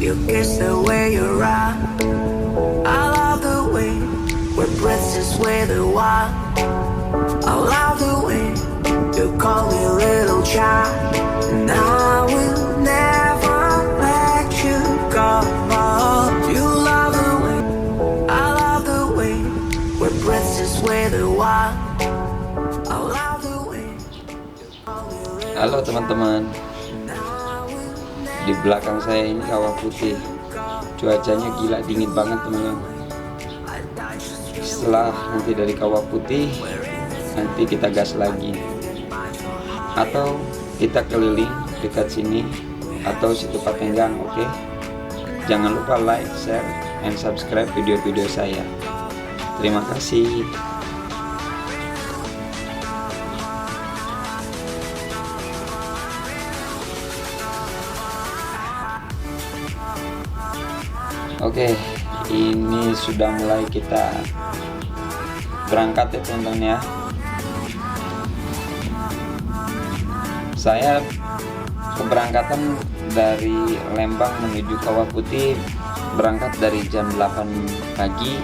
You kiss the way you rock. I love the way we're breathless with the wild. I love the way you call me little child. And I will never let you go. You love the way, I love the way we're breathless with the wild. I love the way you call me little. Halo teman-teman, di belakang saya ini kawah putih. Cuacanya gila dingin banget teman-teman. Setelah nanti dari kawah putih, nanti kita gas lagi, atau kita keliling dekat sini atau situ Patenggang. Oke? Jangan lupa like, share, and subscribe video-video saya. Terima kasih. Oke, ini sudah mulai kita berangkat ya teman-teman ya. Saya keberangkatan dari Lembang menuju Kawah Putih berangkat dari jam 8 pagi.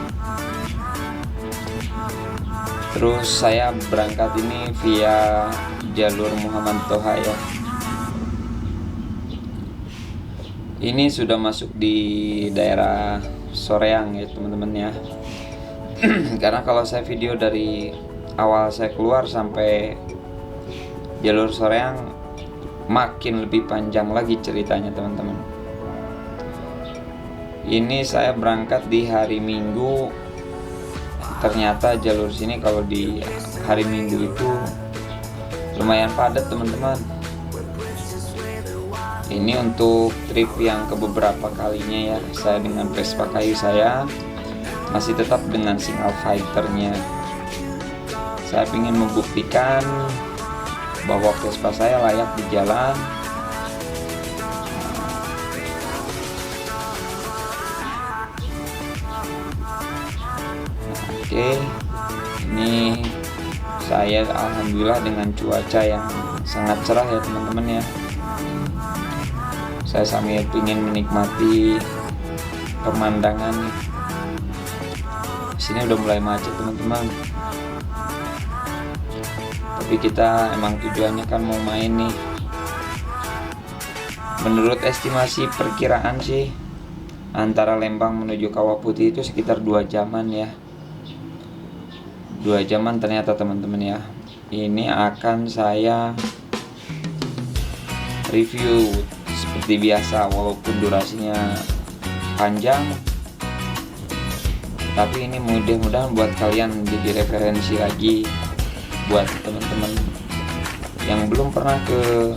Terus saya berangkat ini via jalur Muhammad Toha ya. Ini sudah masuk di daerah Soreang ya teman-teman ya. Karena kalau saya video dari awal saya keluar sampai jalur Soreang makin lebih panjang lagi ceritanya teman-teman. Ini saya berangkat di hari Minggu. Ternyata jalur sini kalau di hari Minggu itu lumayan padat teman-teman. Ini untuk trip yang kebeberapa kalinya ya, saya dengan Vespa kayu saya masih tetap dengan single fighternya. Saya ingin membuktikan bahwa Vespa saya layak di jalan. Oke, ini saya alhamdulillah dengan cuaca yang sangat cerah ya teman-teman ya. Saya sambil ingin menikmati pemandangan. Sini udah mulai macet teman-teman. Tapi kita emang tujuannya kan mau main nih. Menurut estimasi perkiraan sih antara Lembang menuju Kawah Putih itu sekitar 2 jaman ya. 2 jaman ternyata teman-teman ya. Ini akan saya review seperti biasa, walaupun durasinya panjang, tapi ini mudah-mudahan buat kalian jadi referensi lagi buat teman-teman yang belum pernah ke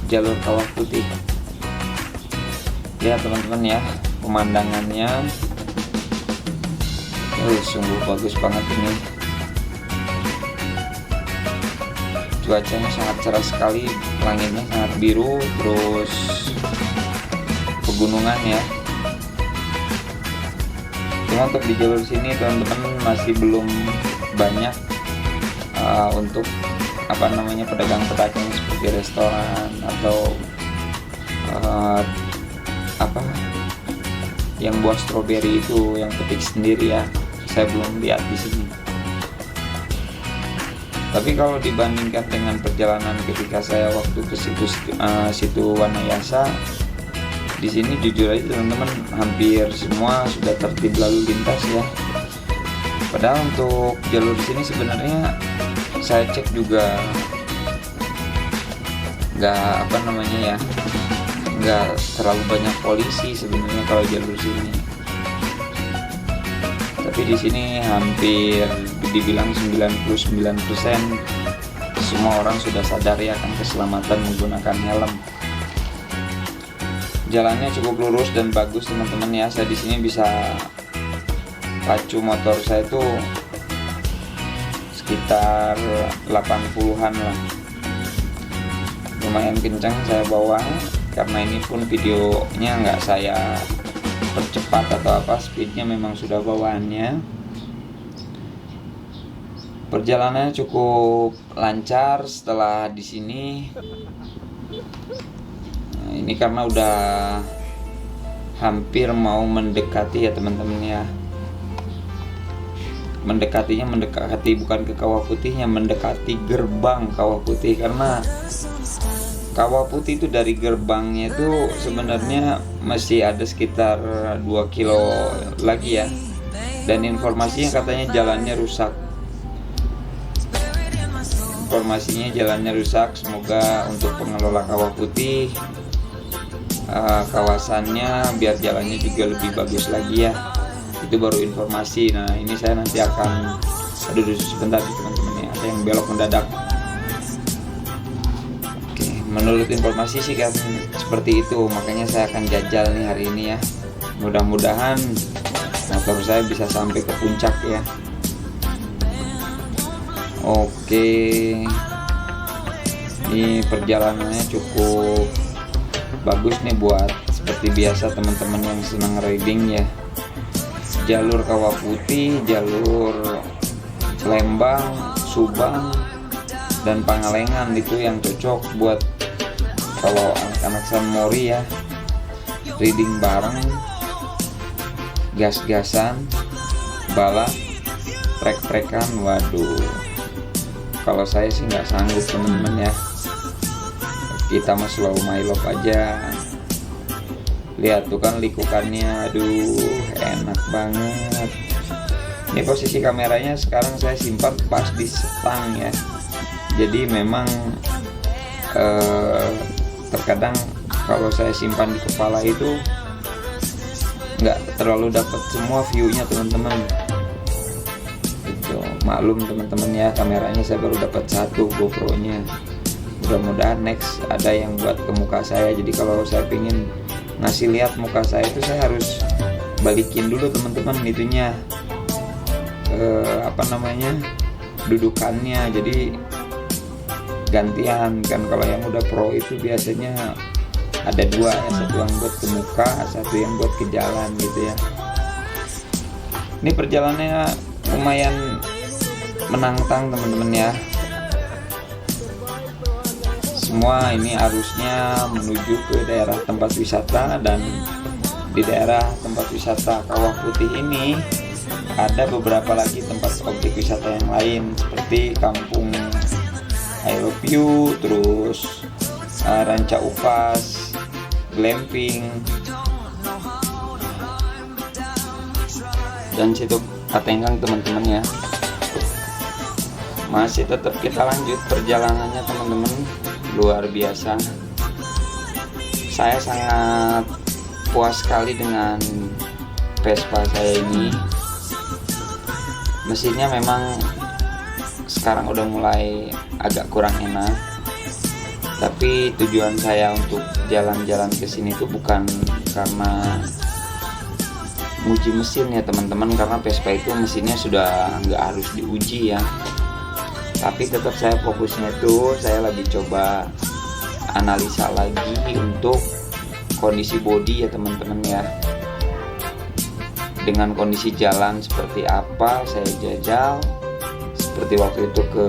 jalur Kawah Putih. Ya teman-teman ya, pemandangannya sungguh bagus banget ini. Cuacanya sangat cerah sekali, langitnya sangat biru, terus pegunungan ya. Cuma untuk di jalur sini teman-teman masih belum banyak untuk pedagang-pedagang seperti restoran atau yang buah stroberi itu yang petik sendiri ya. Saya belum lihat di sini. Tapi kalau dibandingkan dengan perjalanan ketika saya waktu ke situ Wanayasa, di sini jujur aja teman-teman hampir semua sudah tertib lalu lintas ya. Padahal untuk jalur sini sebenarnya saya cek juga nggak terlalu banyak polisi sebenarnya kalau jalur sini. Tapi di sini hampir dibilang 99% semua orang sudah sadar ya akan keselamatan menggunakan helm. Jalannya cukup lurus dan bagus teman-teman ya. Saya di sini bisa pacu motor saya itu sekitar 80-an lah. Lumayan kencang saya bawa, karena ini pun videonya nggak saya percepat atau apa, speednya memang sudah bawaannya. Perjalanannya cukup lancar setelah di sini. Nah, ini karena udah hampir mau mendekati ya teman-teman ya. Mendekati bukan ke Kawah Putihnya, mendekati gerbang Kawah Putih, karena Kawah Putih itu dari gerbangnya itu sebenarnya masih ada sekitar 2 kilo lagi ya. Dan informasinya katanya jalannya rusak. Semoga untuk pengelola Kawah Putih kawasannya biar jalannya juga lebih bagus lagi ya. Itu baru informasi. Nah ini saya nanti akan sebentar teman-teman ya, ada yang belok mendadak. Oke, menurut informasi sih kan seperti itu, makanya saya akan jajal nih hari ini ya. Mudah-mudahan motor saya bisa sampai ke puncak ya. Oke, ini perjalanannya cukup bagus nih buat seperti biasa teman-teman yang senang riding ya. Jalur Kawah Putih, jalur Lembang, Subang, dan Pangalengan itu yang cocok buat kalau anak-anak San Mori ya, riding bareng, gas-gasan, balap, trek-trekan. Waduh, kalau saya sih nggak sanggup teman-teman ya. Kita mah slow my love aja. Lihat tuh kan likukannya, aduh enak banget. Ini posisi kameranya sekarang saya simpan pas di stang ya. Jadi memang terkadang kalau saya simpan di kepala itu nggak terlalu dapat semua view-nya teman-teman. Itu maklum teman-teman ya, kameranya saya baru dapat 1 GoPro-nya. Mudah-mudahan next ada yang buat ke muka saya. Jadi kalau saya pingin ngasih lihat muka saya itu saya harus balikin dulu teman-teman itunya, dudukannya. Jadi gantian kan, kalau yang udah pro itu biasanya ada 2 ya, satu yang buat ke muka, satu yang buat ke jalan gitu ya. Ini perjalanannya lumayan menantang teman-teman ya. Semua ini arusnya menuju ke daerah tempat wisata, dan di daerah tempat wisata Kawah Putih ini ada beberapa lagi tempat objek wisata yang lain seperti Kampung I Love You, terus Ranca Upas, glamping, dan situ Katenggang teman-teman ya. Masih tetap kita lanjut perjalanannya teman-teman. Luar biasa, saya sangat puas sekali dengan Vespa saya ini. Mesinnya memang sekarang udah mulai agak kurang enak, tapi tujuan saya untuk jalan-jalan ke sini itu bukan karena nguji mesin ya teman-teman, karena Vespa itu mesinnya sudah nggak harus diuji ya. Tapi tetap saya fokusnya itu saya lagi coba analisa lagi untuk kondisi bodi ya teman-teman ya. Dengan kondisi jalan seperti apa saya jajal, seperti waktu itu ke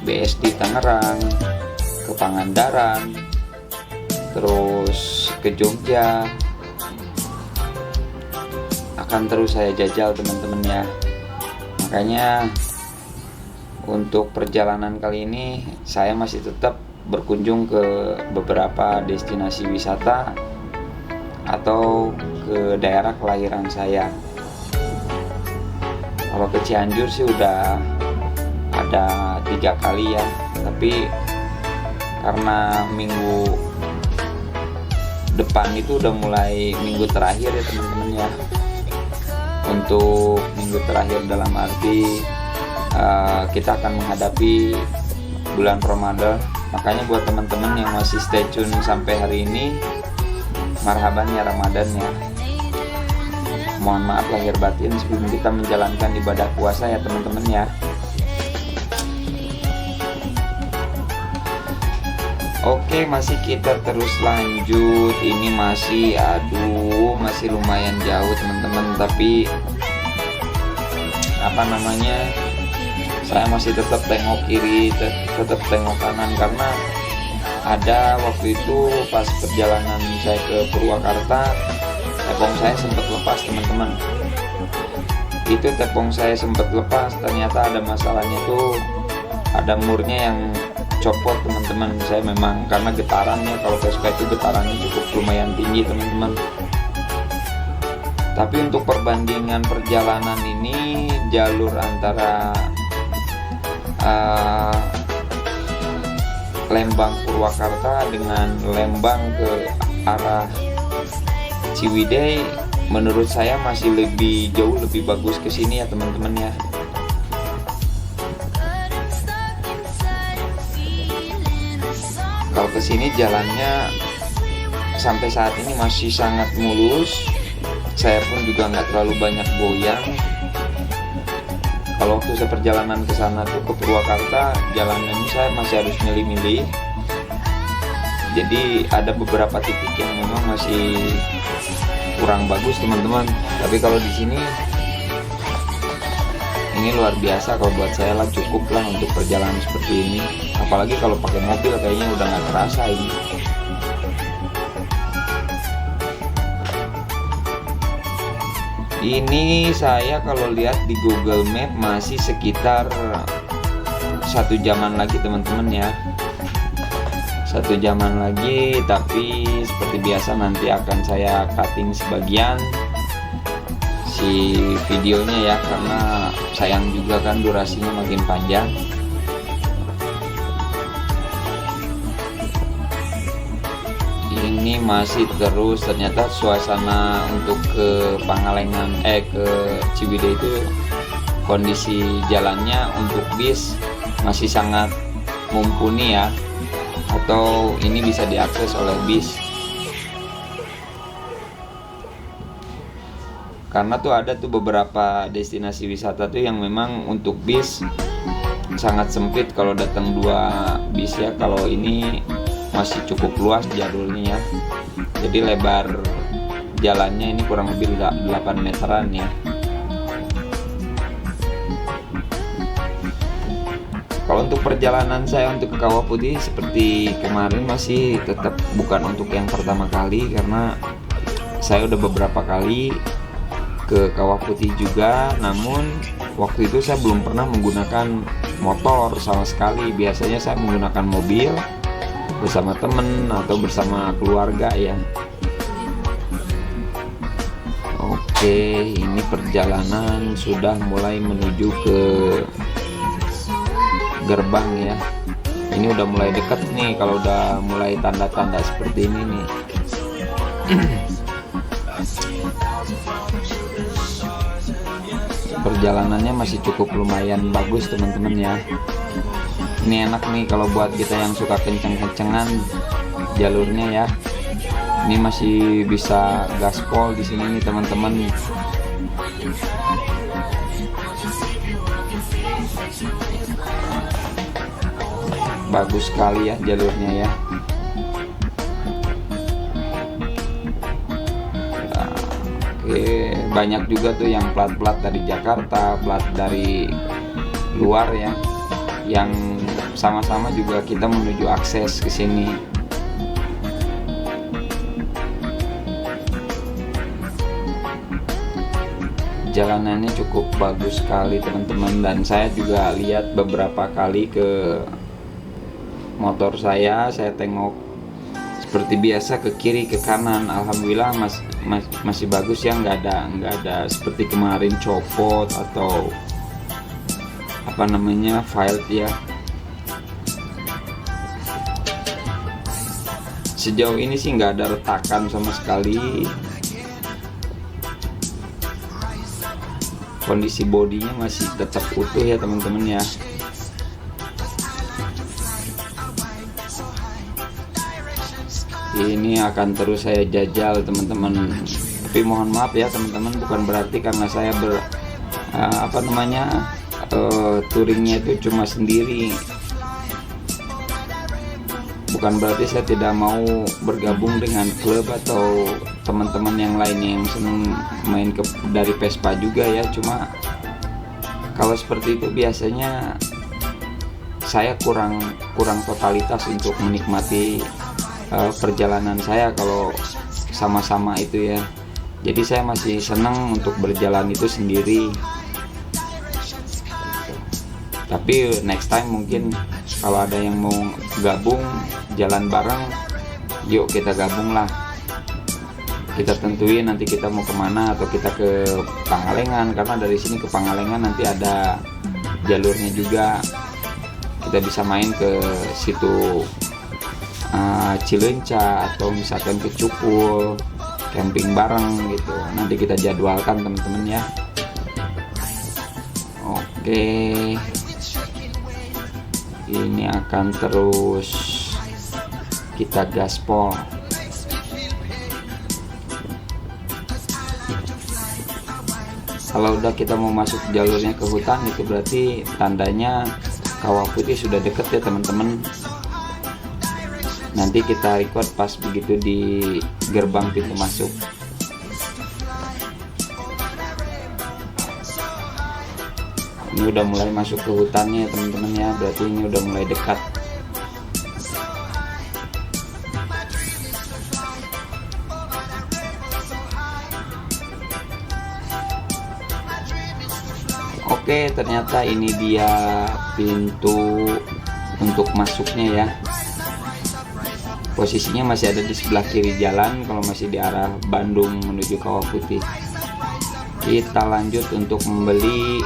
BSD Tangerang, ke Pangandaran, terus ke Jogja, akan terus saya jajal teman-teman ya. Makanya untuk perjalanan kali ini saya masih tetap berkunjung ke beberapa destinasi wisata atau ke daerah kelahiran saya. Kalau ke Cianjur sih udah ada 3 kali ya, tapi karena minggu depan itu udah mulai minggu terakhir ya teman-teman ya. Untuk minggu terakhir dalam arti kita akan menghadapi bulan Ramadan. Makanya buat teman-teman yang masih stay tune sampai hari ini, marhaban ya Ramadan ya. Mohon maaf lahir batin sebelum kita menjalankan ibadah puasa ya teman-teman ya. Oke, masih kita terus lanjut. Ini masih lumayan jauh teman-teman, tapi saya masih tetap tengok kiri, tetap tengok kanan, karena ada waktu itu pas perjalanan saya ke Purwakarta tepung saya sempat lepas teman-teman. Itu tepung saya sempat lepas, ternyata ada masalahnya tuh, ada murnya yang copot teman-teman. Saya memang karena getarannya, kalau Vespa itu getarannya cukup lumayan tinggi teman-teman. Tapi untuk perbandingan perjalanan ini, jalur antara Lembang Purwakarta dengan Lembang ke arah Ciwidey, menurut saya masih jauh lebih bagus ke sini ya teman-teman ya. Kalau ke sini jalannya sampai saat ini masih sangat mulus. Saya pun juga nggak terlalu banyak goyang. Kalau waktu saya perjalanan ke sana tuh ke Purwakarta, jalannya ini saya masih harus milih-milih. Jadi ada beberapa titik yang memang masih kurang bagus teman-teman. Tapi kalau di sini ini luar biasa, kalau buat saya lah cukup lah untuk perjalanan seperti ini. Apalagi kalau pakai mobil kayaknya udah nggak terasa ini. Ini saya kalau lihat di Google Map masih sekitar 1 jaman lagi teman-teman ya. 1 jaman lagi, tapi seperti biasa nanti akan saya cutting sebagian si videonya ya, karena sayang juga kan durasinya makin panjang. Ini masih terus, ternyata suasana untuk ke Pangalengan ke Ciwidey itu kondisi jalannya untuk bis masih sangat mumpuni ya, atau ini bisa diakses oleh bis. Karena tuh ada tuh beberapa destinasi wisata tuh yang memang untuk bis sangat sempit kalau datang 2 bis ya. Kalau ini masih cukup luas jalurnya ya. Jadi lebar jalannya ini kurang lebih 8 meteran ya. Kalau untuk perjalanan saya untuk ke Kawah Putih seperti kemarin masih tetap bukan untuk yang pertama kali, karena saya udah beberapa kali ke Kawah Putih juga. Namun waktu itu saya belum pernah menggunakan motor sama sekali. Biasanya saya menggunakan mobil bersama temen atau bersama keluarga ya. Oke, ini perjalanan sudah mulai menuju ke gerbang ya. Ini udah mulai dekat nih, kalau udah mulai tanda-tanda seperti ini nih. Perjalanannya masih cukup lumayan bagus teman-teman ya. Ini enak nih kalau buat kita yang suka kenceng-kencengan jalurnya ya. Ini masih bisa gaspol di sini nih teman-teman. Bagus sekali ya jalurnya ya. Oke, banyak juga tuh yang plat-plat dari Jakarta, plat dari luar ya, yang sama-sama juga kita menuju akses ke sini. Jalanannya cukup bagus sekali teman-teman, dan saya juga lihat beberapa kali ke motor saya tengok seperti biasa ke kiri ke kanan. Alhamdulillah masih bagus ya, nggak ada seperti kemarin copot atau apa namanya failed ya. Sejauh ini sih nggak ada retakan sama sekali. Kondisi bodinya masih tetap utuh ya teman-teman ya. Ini akan terus saya jajal teman-teman. Tapi mohon maaf ya teman-teman, bukan berarti karena saya touringnya itu cuma sendiri. Bukan berarti saya tidak mau bergabung dengan klub atau teman-teman yang lainnya yang senang main dari Vespa juga ya. Cuma kalau seperti itu biasanya saya kurang totalitas untuk menikmati perjalanan saya kalau sama-sama itu ya. Jadi saya masih senang untuk berjalan itu sendiri. Tapi next time mungkin kalau ada yang mau gabung jalan bareng, yuk kita gabung lah. Kita tentuin nanti kita mau kemana, atau kita ke Pangalengan, karena dari sini ke Pangalengan nanti ada jalurnya juga. Kita bisa main ke situ Cileunca, atau misalkan ke Cukul, camping bareng gitu. Nanti kita jadwalkan teman-teman ya. Oke, ini akan terus kita gaspol. Kalau udah kita mau masuk jalurnya ke hutan, itu berarti tandanya Kawah Putih sudah deket ya teman-teman. Nanti kita record pas begitu di gerbang pintu masuk. Ini udah mulai masuk ke hutannya ya teman-teman ya, berarti ini udah mulai dekat. Oke, ternyata ini dia pintu untuk masuknya ya. Posisinya masih ada di sebelah kiri jalan kalau masih di arah Bandung menuju Kawah Putih. Kita lanjut untuk membeli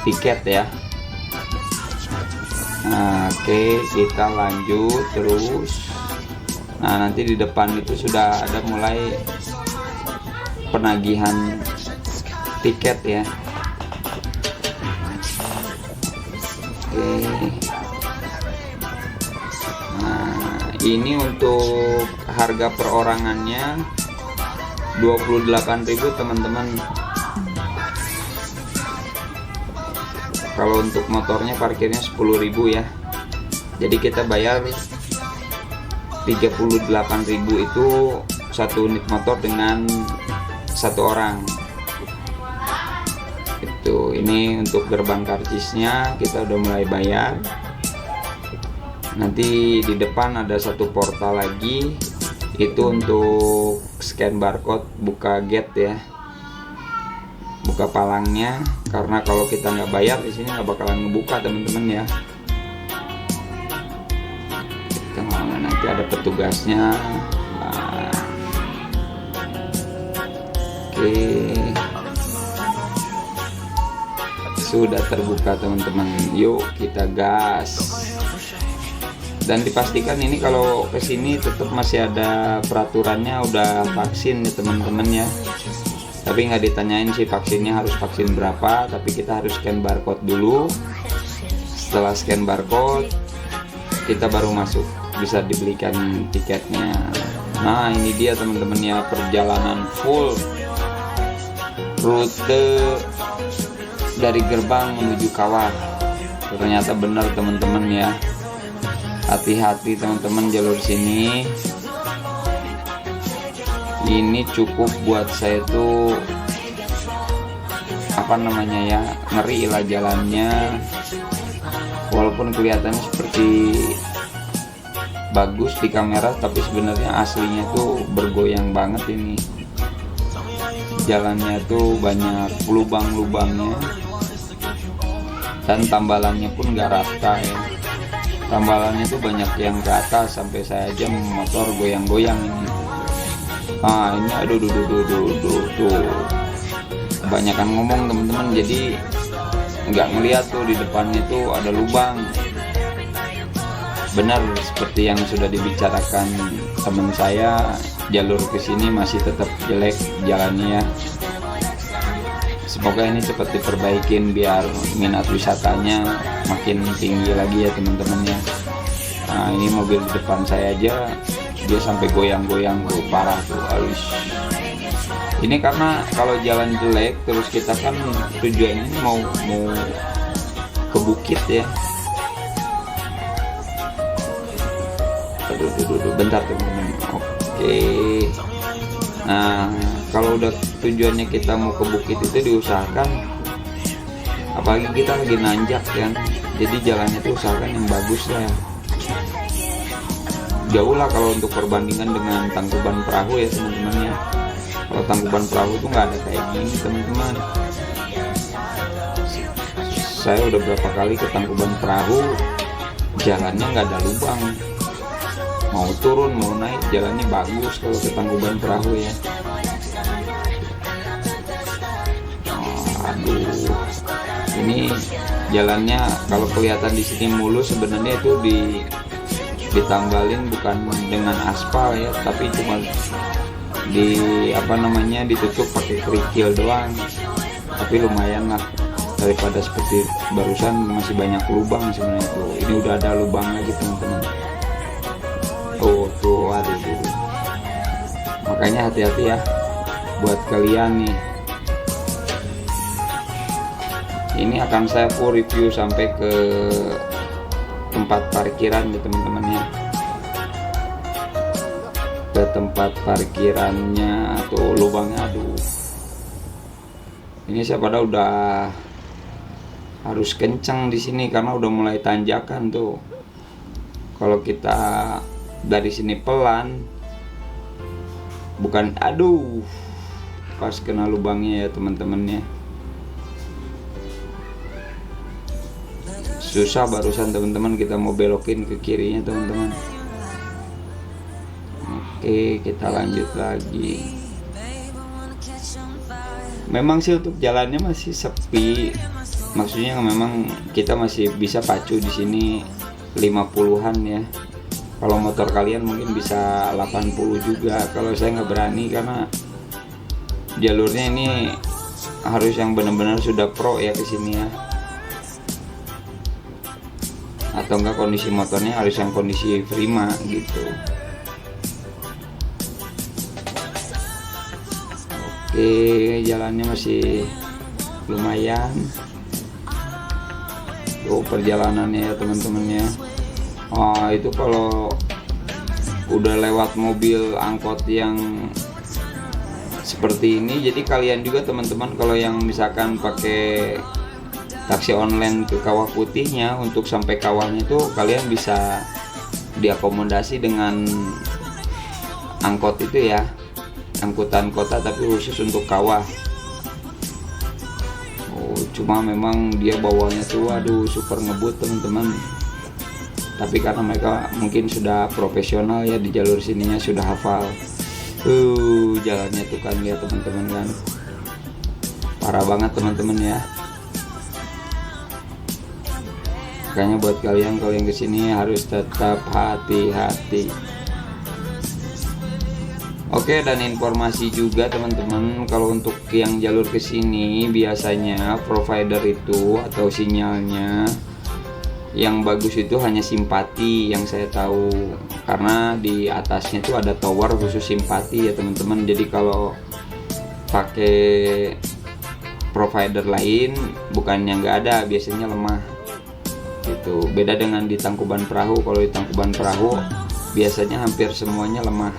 tiket ya. Nah, oke, kita lanjut terus. Nah, nanti di depan itu sudah ada mulai penagihan tiket ya. Oke. Nah, ini untuk harga perorangannya 28.000 teman-teman. Kalau untuk motornya parkirnya 10.000 ya. Jadi kita bayar 38.000 itu satu unit motor dengan satu orang. Itu ini untuk gerbang karcisnya kita udah mulai bayar. Nanti di depan ada satu portal lagi, itu untuk scan barcode buka gate ya, buka palangnya. Karena kalau kita nggak bayar di sini nggak bakalan ngebuka teman-teman ya. Nanti ada petugasnya. Nah. Oke, sudah terbuka teman-teman, yuk kita gas. Dan dipastikan ini kalau kesini tetap masih ada peraturannya, udah vaksin ya teman-teman ya. Tapi nggak ditanyain sih vaksinnya harus vaksin berapa, tapi kita harus scan barcode dulu. Setelah scan barcode kita baru masuk, bisa dibelikan tiketnya. Nah, ini dia teman-teman ya, perjalanan full rute dari gerbang menuju Kawah. Ternyata benar teman-teman ya, hati-hati teman-teman jalur sini. Ini cukup buat saya tuh apa namanya ya, ngeri lah jalannya. Walaupun kelihatannya seperti bagus di kamera, tapi sebenarnya aslinya tuh bergoyang banget ini. Jalannya tuh banyak lubang-lubangnya, dan tambalannya pun gak rata ya. Tambalannya tuh banyak yang ke atas, sampai saya aja motor goyang-goyang ini. Nah, ini aduh tuh kebanyakan ngomong teman-teman, jadi nggak ngeliat tuh di depannya tuh ada lubang. Benar seperti yang sudah dibicarakan teman saya, jalur kesini masih tetap jelek jalannya ya. Semoga ini cepat diperbaikin biar minat wisatanya makin tinggi lagi ya teman-teman ya. Nah, ini mobil di depan saya aja dia sampai goyang-goyang tuh, parah tuh, halus. Ini karena kalau jalan jelek terus kita kan tujuannya mau ke bukit ya. Aduh, bentar teman-teman. Oke. Nah, kalau udah tujuannya kita mau ke bukit itu diusahakan, apalagi kita lagi nanjak kan, jadi jalannya tuh usahakan yang bagus lah ya. Jauh lah kalau untuk perbandingan dengan Tangkuban Perahu ya teman-teman ya. Kalau Tangkuban Perahu tuh nggak ada kayak gini teman-teman. Saya udah berapa kali ke Tangkuban Perahu, jalannya nggak ada lubang, mau turun mau naik jalannya bagus kalau ke Tangkuban Perahu ya. Aduh, ini jalannya kalau kelihatan di sini mulus, sebenarnya itu ditambalin bukan dengan aspal ya, tapi cuma ditutup pakai kerikil doang. Tapi lumayan lah, daripada seperti barusan masih banyak lubang sebenarnya tuh. Ini udah ada lubang lagi teman-teman. Tuh ada tuh. Makanya hati-hati ya buat kalian nih. Ini akan saya full review sampai ke tempat parkiran ya teman-teman ya. Ke tempat parkirannya atau lubangnya, aduh. Ini saya pada udah harus kencang di sini karena udah mulai tanjakan tuh. Kalau kita dari sini pelan, bukan aduh, pas kena lubangnya ya teman-teman ya. Susah barusan teman-teman kita mau belokin ke kirinya teman-teman. Oke, kita lanjut lagi. Memang sih untuk jalannya masih sepi. Maksudnya memang kita masih bisa pacu di sini 50-an ya. Kalau motor kalian mungkin bisa 80 juga. Kalau saya nggak berani karena jalurnya ini harus yang benar-benar sudah pro ya ke sini ya. Atau enggak kondisi motornya harus yang kondisi prima gitu. Oke, jalannya masih lumayan. Tuh perjalanannya ya teman-teman ya. Itu kalau udah lewat mobil angkot yang seperti ini, jadi kalian juga teman-teman kalau yang misalkan pakai taksi online ke Kawah Putihnya, untuk sampai kawahnya itu kalian bisa diakomodasi dengan angkot itu ya, angkutan kota tapi khusus untuk kawah. Cuma memang dia bawanya tuh waduh super ngebut teman-teman. Tapi karena mereka mungkin sudah profesional ya di jalur sininya, sudah hafal. Jalannya tuh kan lihat teman-teman kan, parah banget teman-teman ya. Makanya buat kalian kalau yang kesini harus tetap hati-hati. Oke, dan informasi juga teman-teman, kalau untuk yang jalur kesini biasanya provider itu atau sinyalnya yang bagus itu hanya simpati yang saya tahu, karena di atasnya itu ada tower khusus simpati ya teman-teman. Jadi kalau pakai provider lain bukannya nggak ada, biasanya lemah gitu. Beda dengan di Tangkuban Perahu. Kalau di Tangkuban Perahu biasanya hampir semuanya lemah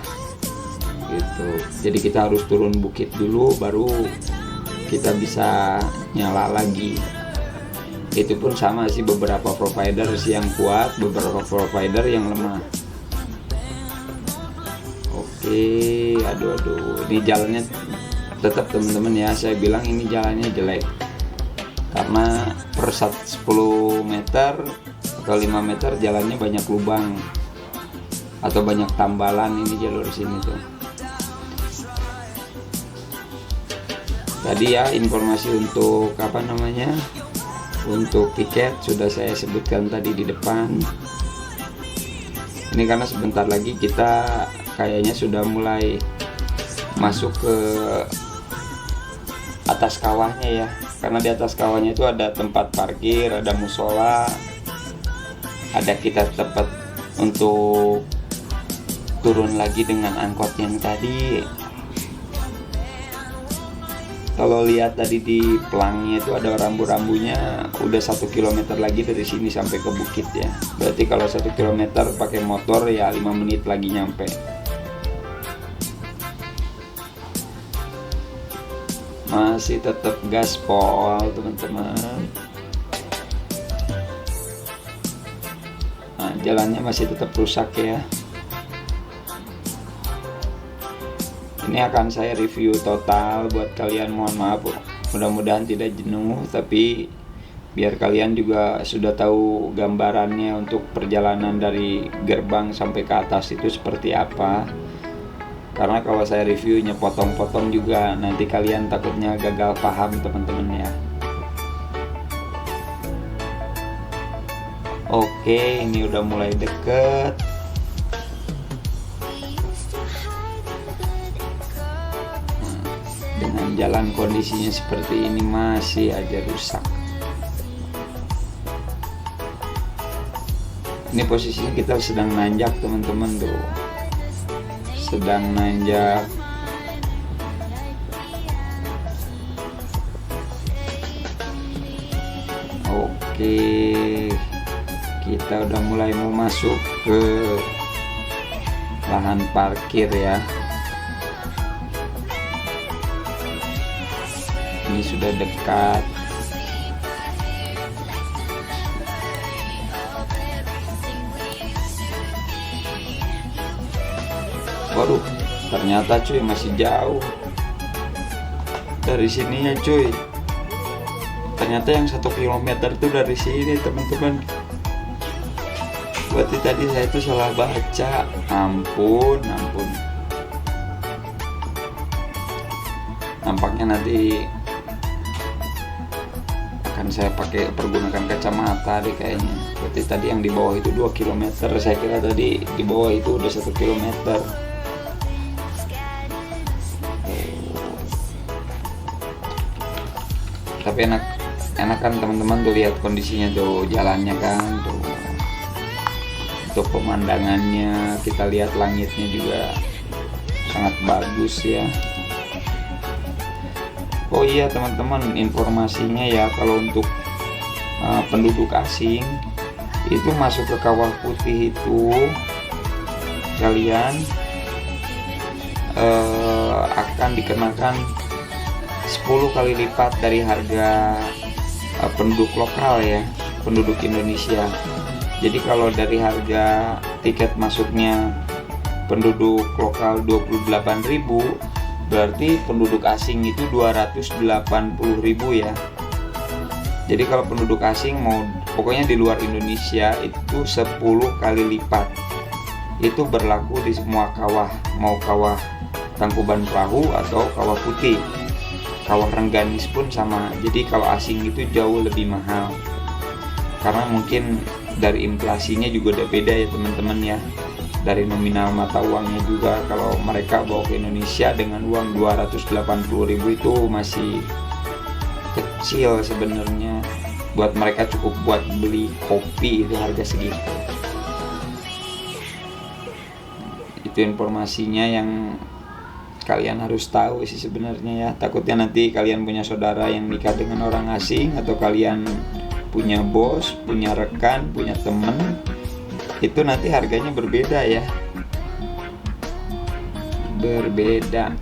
gitu. Jadi kita harus turun bukit dulu baru kita bisa nyala lagi. Itu pun sama sih, beberapa provider sih yang kuat, beberapa provider yang lemah. Oke, aduh, ini jalannya tetap teman-teman ya, saya bilang ini jalannya jelek karena per 10 meter atau 5 meter jalannya banyak lubang atau banyak tambalan. Ini jalur sini tuh. Tadi ya informasi untuk untuk tiket sudah saya sebutkan tadi di depan. Ini karena sebentar lagi kita kayaknya sudah mulai masuk ke atas kawahnya ya, karena di atas kawahnya itu ada tempat parkir, ada musola, ada kita tempat untuk turun lagi dengan angkot yang tadi. Kalau lihat tadi di pelangnya itu ada rambu-rambunya, udah 1 km lagi dari sini sampai ke bukit ya. Berarti kalau 1 km pakai motor ya 5 menit lagi nyampe. Masih tetap gaspol teman-teman. Nah, jalannya masih tetap rusak ya. Ini akan saya review total buat kalian, mohon maaf mudah-mudahan tidak jenuh, tapi biar kalian juga sudah tahu gambarannya untuk perjalanan dari gerbang sampai ke atas itu seperti apa. Karena kalau saya reviewnya potong-potong juga nanti kalian takutnya gagal paham teman-teman ya. Oke, ini udah mulai deket. Dengan jalan kondisinya seperti ini masih aja rusak. Ini posisinya kita sedang nanjak teman-teman tuh, sedang nanjak. Oke, kita udah mulai mau masuk ke lahan parkir ya. Ini sudah dekat. Waduh, ternyata cuy masih jauh dari sininya cuy. Ternyata yang 1 kilometer itu dari sini teman-teman. Berarti tadi saya itu salah baca. Ampun. Nampaknya nanti akan saya pergunakan kacamata deh kayaknya. Berarti tadi yang di bawah itu 2 km. Saya kira tadi di bawah itu udah 1 km. Tapi enak kan teman-teman tuh, lihat kondisinya tuh, jalannya kan tuh. Untuk pemandangannya, kita lihat langitnya juga sangat bagus ya. Oh iya teman-teman, informasinya ya, kalau untuk penduduk asing itu masuk ke Kawah Putih itu kalian akan dikenakan 10 kali lipat dari harga penduduk lokal ya, penduduk Indonesia. Jadi kalau dari harga tiket masuknya penduduk lokal 28.000, berarti penduduk asing itu 280.000 ya. Jadi kalau penduduk asing mau pokoknya di luar Indonesia itu 10 kali lipat. Itu berlaku di semua kawah, mau kawah Tangkuban Perahu atau Kawah Putih. Kawah Rengganis pun sama. Jadi kalau asing itu jauh lebih mahal. Karena mungkin dari inflasinya juga udah beda ya teman-teman ya. Dari nominal mata uangnya juga, kalau mereka bawa ke Indonesia dengan uang 280.000 itu masih kecil sebenarnya. Buat mereka cukup buat beli kopi itu harga segitu. Itu informasinya yang kalian harus tahu sih sebenarnya ya. Takutnya nanti kalian punya saudara yang nikah dengan orang asing, atau kalian punya bos, punya rekan, punya temen, itu nanti harganya berbeda ya, berbeda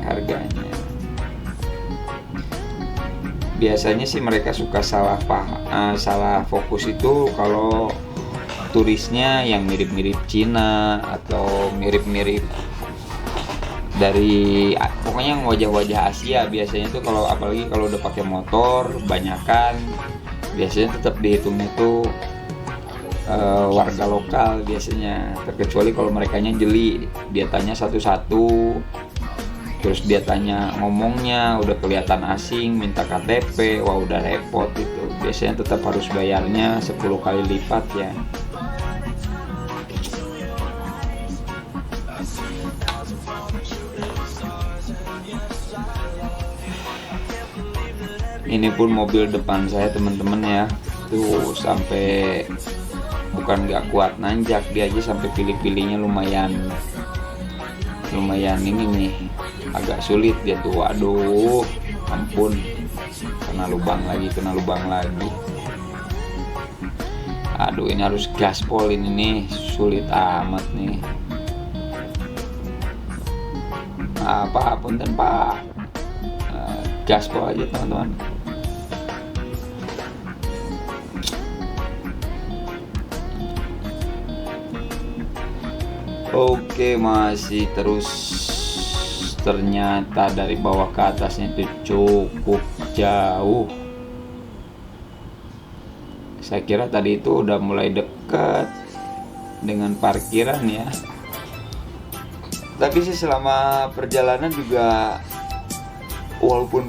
harganya. Biasanya sih mereka suka salah fokus itu kalau turisnya yang mirip-mirip Cina atau mirip-mirip dari pokoknya yang wajah-wajah Asia. Biasanya tuh kalau apalagi kalau udah pakai motor banyakan, biasanya tetap dihitungnya tuh warga lokal biasanya. Terkecuali kalau merekanya jeli, dia tanya satu-satu, terus dia tanya ngomongnya udah kelihatan asing, minta KTP, wah udah repot itu. Biasanya tetap harus bayarnya 10 kali lipat ya. Ini pun mobil depan saya teman-teman ya, tuh sampai bukan nggak kuat nanjak, dia aja sampai pilih-pilihnya lumayan ini nih, agak sulit dia tuh. Waduh, ampun, kena lubang lagi. Aduh, ini harus gaspol ini nih, sulit amat nih. Apapun tanpa gaspol aja teman-teman. Oke, masih terus ternyata dari bawah ke atasnya itu cukup jauh. Saya kira tadi itu udah mulai dekat dengan parkiran ya. Tapi sih selama perjalanan juga walaupun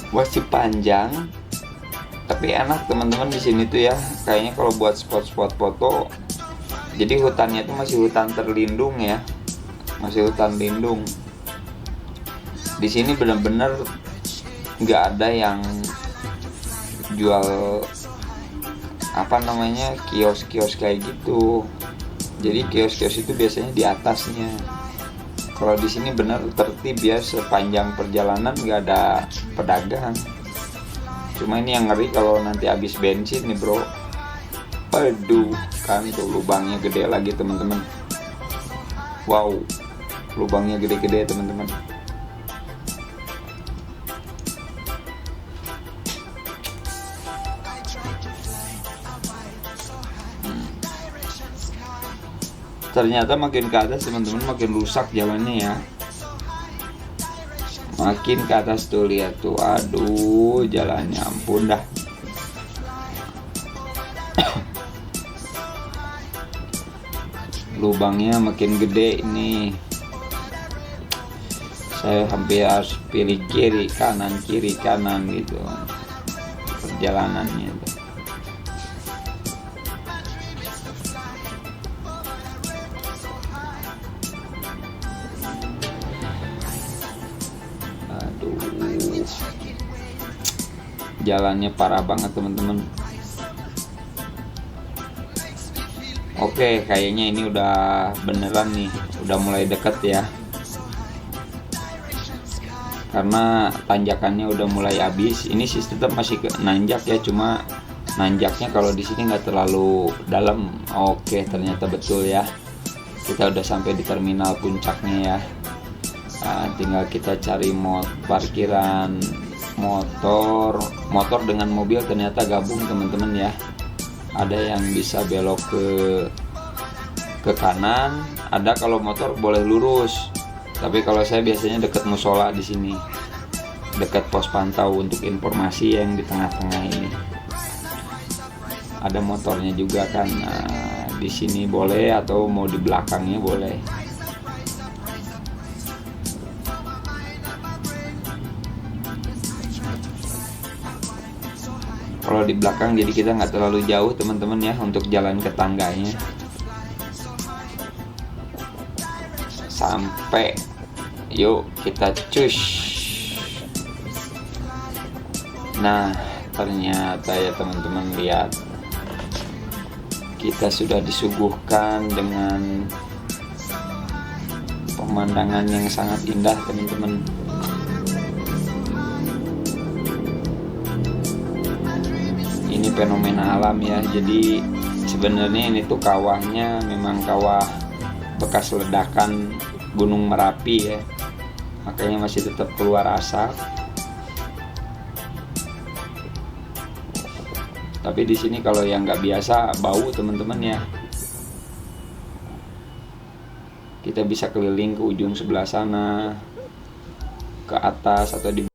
masih panjang, tapi enak teman-teman di sini tuh ya. Kayaknya kalau buat spot-spot foto, jadi hutannya itu masih hutan terlindung ya, masih hutan lindung. Di sini benar-benar nggak ada yang jual kios-kios kayak gitu. Jadi kios-kios itu biasanya di atasnya. Kalau di sini benar tertib ya, sepanjang perjalanan nggak ada pedagang. Cuma ini yang ngeri kalau nanti habis bensin nih bro. Aduh, kan tuh lubangnya gede lagi teman-teman. Wow, lubangnya gede-gede teman-teman. Ternyata makin ke atas teman-teman makin rusak jalannya ya. Makin ke atas tuh, lihat tuh, aduh jalannya ampun dah. Lubangnya makin gede ini. Saya hampir harus pilih kiri kanan gitu perjalanannya tuh. Jalannya parah banget teman-teman. Oke, kayaknya ini udah beneran nih, udah mulai deket ya. Karena tanjakannya udah mulai habis. Ini sih tetap masih nanjak ya, cuma nanjaknya kalau di sini nggak terlalu dalam. Oke, ternyata betul ya. Kita udah sampai di terminal puncaknya ya. Nah, tinggal kita cari parkiran motor dengan mobil ternyata gabung teman-teman ya. Ada yang bisa belok ke kanan, ada kalau motor boleh lurus. Tapi kalau saya biasanya dekat musola di sini, dekat pos pantau untuk informasi yang di tengah-tengah ini. Ada motornya juga kan. Nah, di sini boleh atau mau di belakangnya boleh. Kalau di belakang jadi kita nggak terlalu jauh teman-teman ya untuk jalan ke tangganya. Sampai, yuk kita cus. Nah ternyata ya teman-teman, lihat, kita sudah disuguhkan dengan pemandangan yang sangat indah teman-teman. Ini fenomena alam ya. Jadi sebenarnya ini tuh kawahnya memang kawah bekas ledakan Gunung Merapi ya, makanya masih tetap keluar asap. Tapi di sini kalau yang nggak biasa bau teman-teman ya. Kita bisa keliling ke ujung sebelah sana, ke atas atau di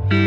We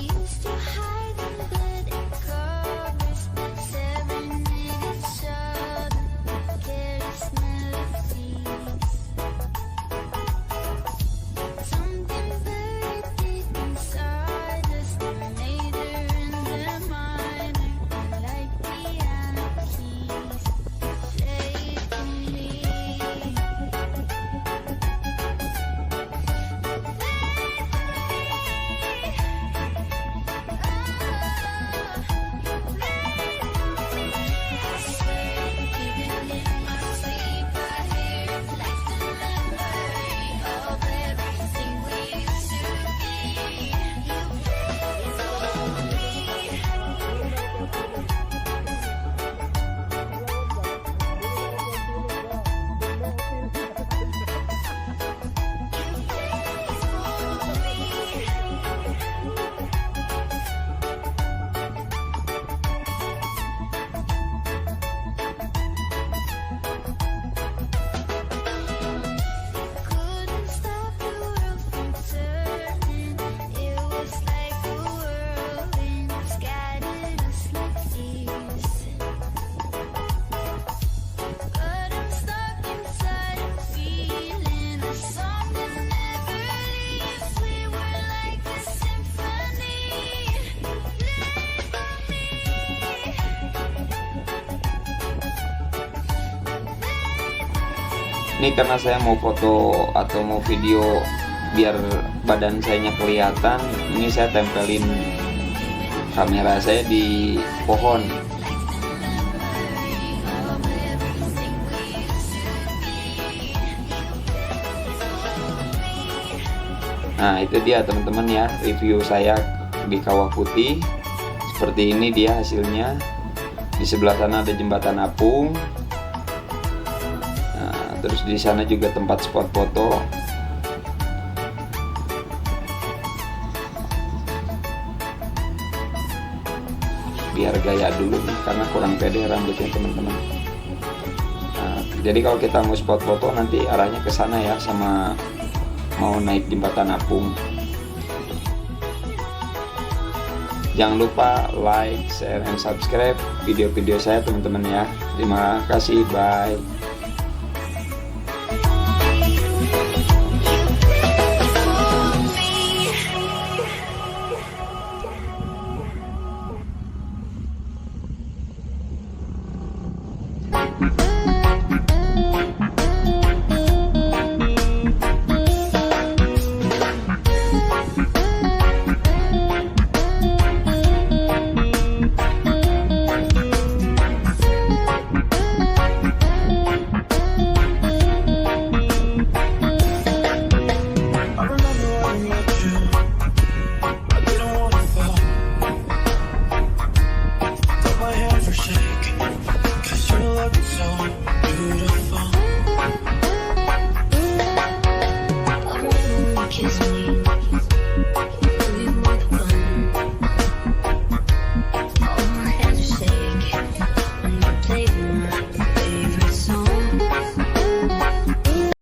used to hide in bed and covers, staring at each other, careless melodies. Something very deep inside us, the major and the minor, like piano keys, played for me. Couldn't stop the world from turning. It was like a whirlwind, scattered us like thieves. But I'm stuck inside a feeling, a song that never leaves. We were like a symphony. Ini karena saya mau foto atau mau video biar badan saya kelihatan, ini saya tempelin kamera saya di pohon. Nah, itu dia teman-teman ya, review saya di Kawah Putih. Seperti ini dia hasilnya. Di sebelah sana ada jembatan apung. Nah, terus di sana juga tempat spot foto. Biar gaya dulu nih, karena kurang pede rambutnya teman-teman. Nah, jadi kalau kita mau spot foto nanti arahnya ke sana ya, sama mau naik jembatan apung. Jangan lupa like, share, and subscribe video-video saya teman-teman ya. Terima kasih, bye.